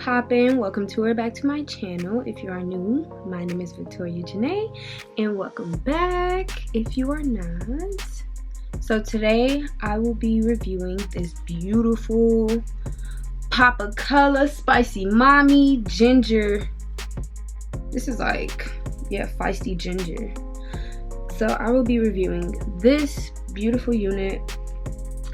poppin'? Welcome to or back to my channel. If you are new, my name is Victoria Jhana, and welcome back if you are not. So today I will be reviewing this beautiful pop of color spicy mommy ginger. This is like, yeah, feisty ginger. So I will be reviewing this beautiful unit.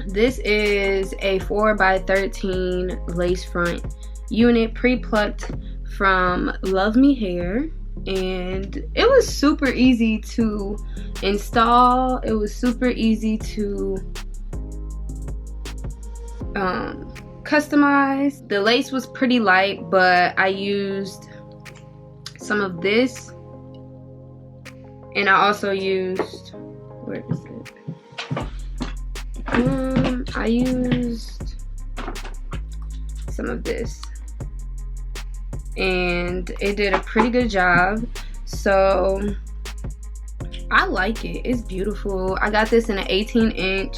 This is a 4x13 lace front unit, pre-plucked from Luvme hair, and it was super easy to install. It was super easy to customize. The lace was pretty light, but I used some of this, and I also used, where is it? I used some of this, and it did a pretty good job. So I like it. It's beautiful. I got this in an 18-inch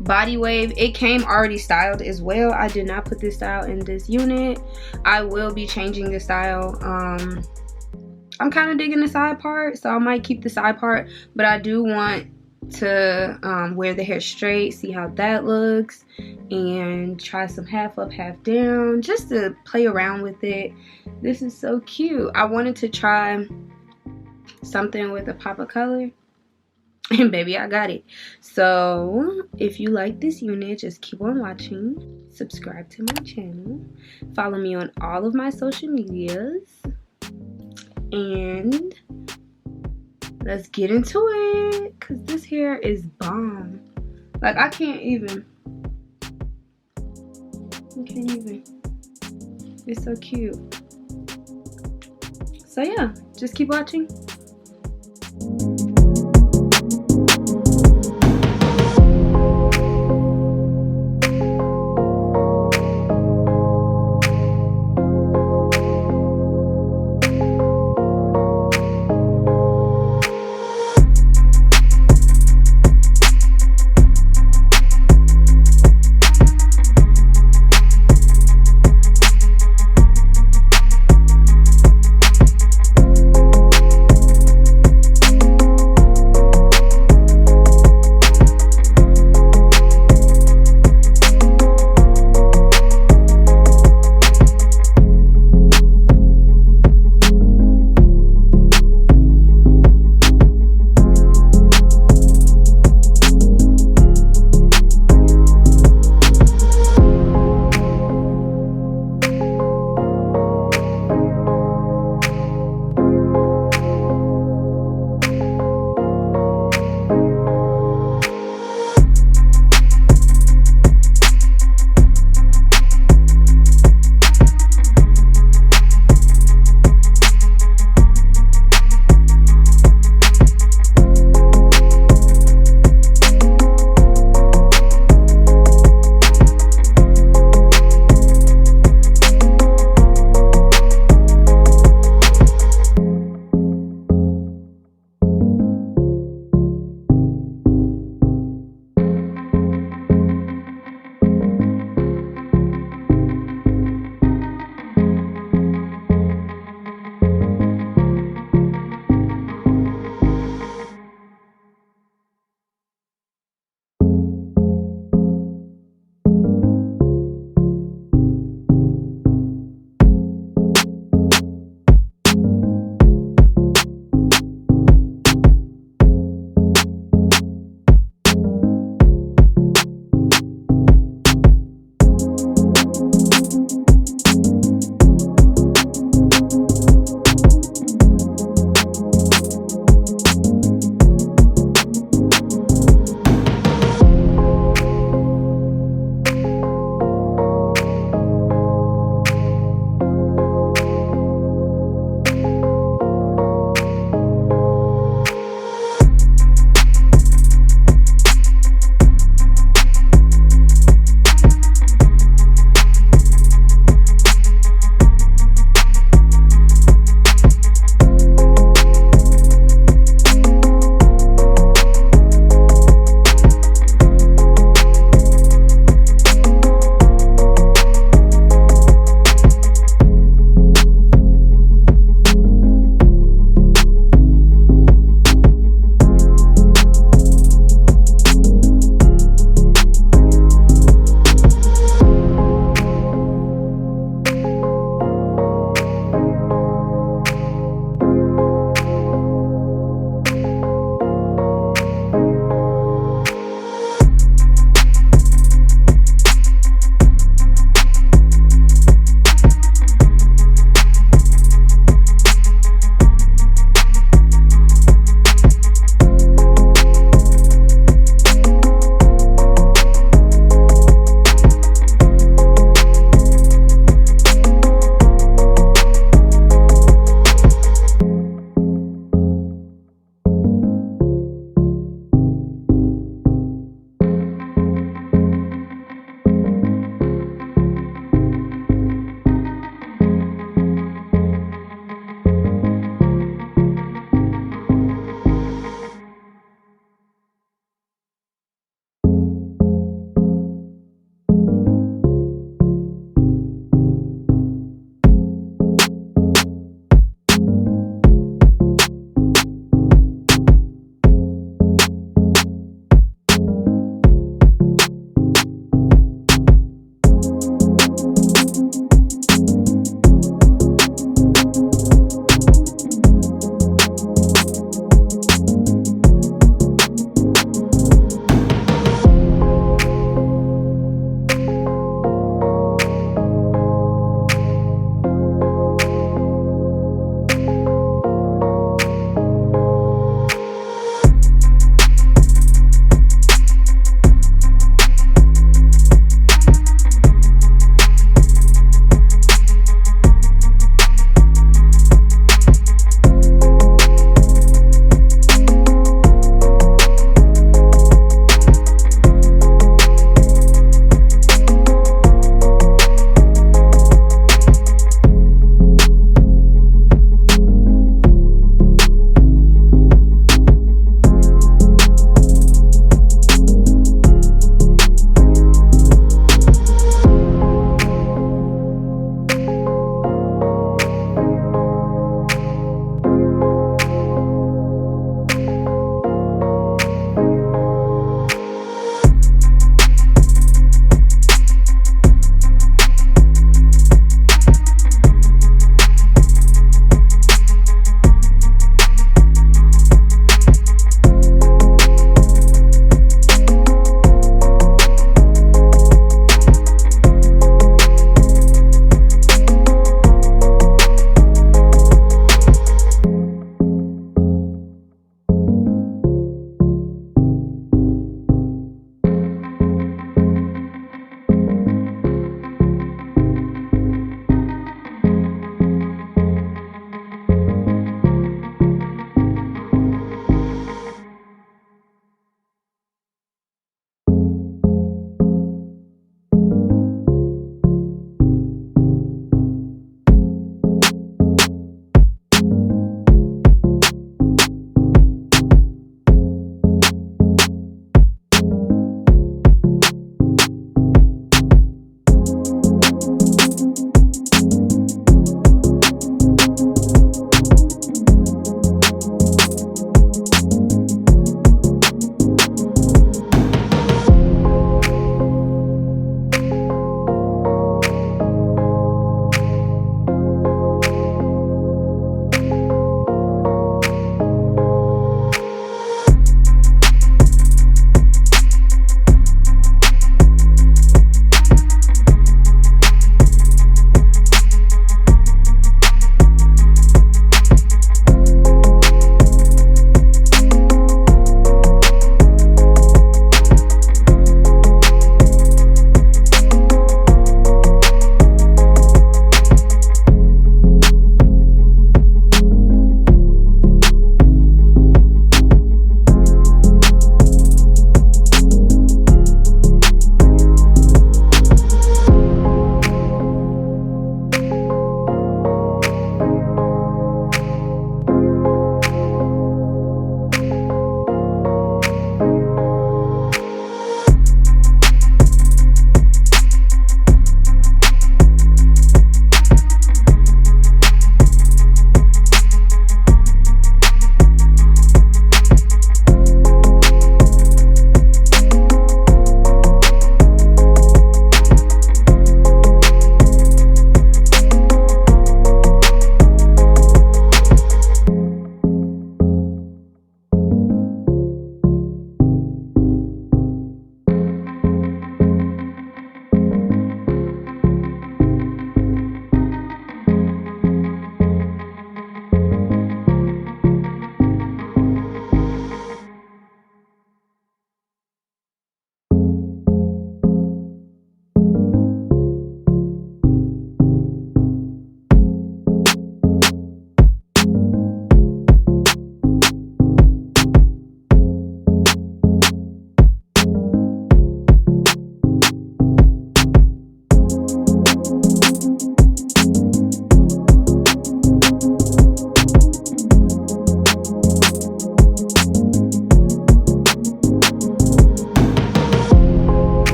body wave. It came already styled as well. I did not put this style in this unit. I will be changing the style. I'm kind of digging the side part, so I might keep the side part, but I do want to wear the hair straight, see how that looks, and try some half up, half down, just to play around with it. This is so cute. I wanted to try something with a pop of color, and baby, I got it. So if you like this unit, just keep on watching, subscribe to my channel, follow me on all of my social medias, and let's get into it, because this hair is bomb. Like, I can't even. It's so cute. So yeah, just keep watching.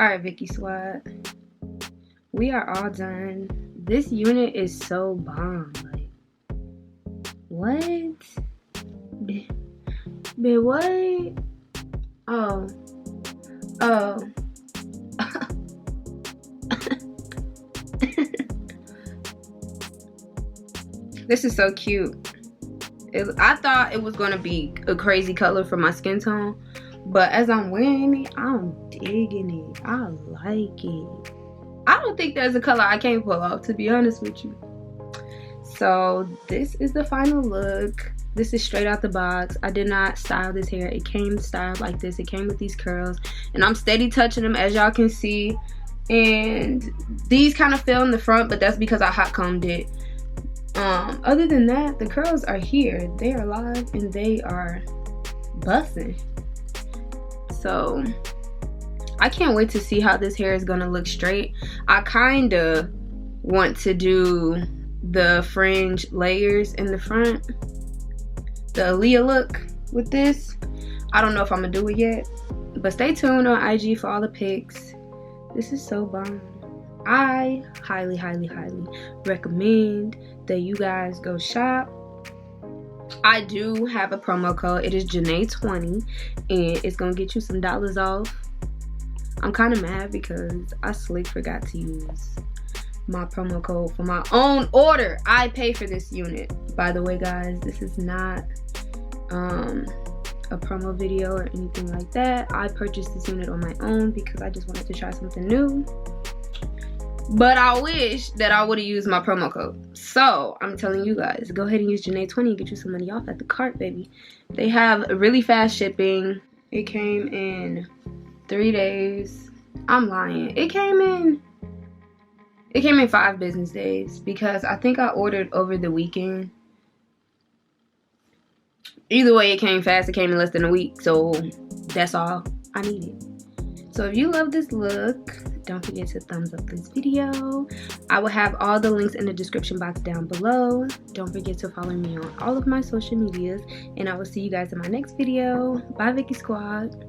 Alright, Vicky Squad. We are all done. This unit is so bomb. Like, what? But what? Oh. This is so cute. I thought it was gonna be a crazy color for my skin tone, but as I'm wearing it, I'm digging it. I like it. I don't think there's a color I can't pull off, to be honest with you. So this is the final look. This is straight out the box. I did not style this hair. It came styled like this. It came with these curls, and I'm steady touching them, as y'all can see. And these kind of fell in the front, but that's because I hot combed it. Other than that, the curls are here. They are live and they are busting. So I can't wait to see how this hair is gonna look straight. I kind of want to do the fringe layers in the front, the Aaliyah look with this. I don't know if I'm gonna do it yet, but stay tuned on IG for all the pics. This is so bomb. I highly recommend that you guys go shop. I do have a promo code. It is Jhana20, and it's gonna get you some dollars off. I'm kind of mad because I slick forgot to use my promo code for my own order. I pay for this unit, by the way, guys. This is not a promo video or anything like that. I purchased this unit on my own because I just wanted to try something new. But I wish that I would have used my promo code. So I'm telling you guys, go ahead and use Jhana20 and get you some money off at the cart, baby. They have really fast shipping. It came in 3 days. I'm lying. It came in 5 business days because I think I ordered over the weekend. Either way, it came fast. It came in less than a week. So that's all I needed. So if you love this look, don't forget to thumbs up this video. I will have all the links in the description box down below. Don't forget to follow me on all of my social medias, and I will see you guys in my next video. Bye, Vicky Squad.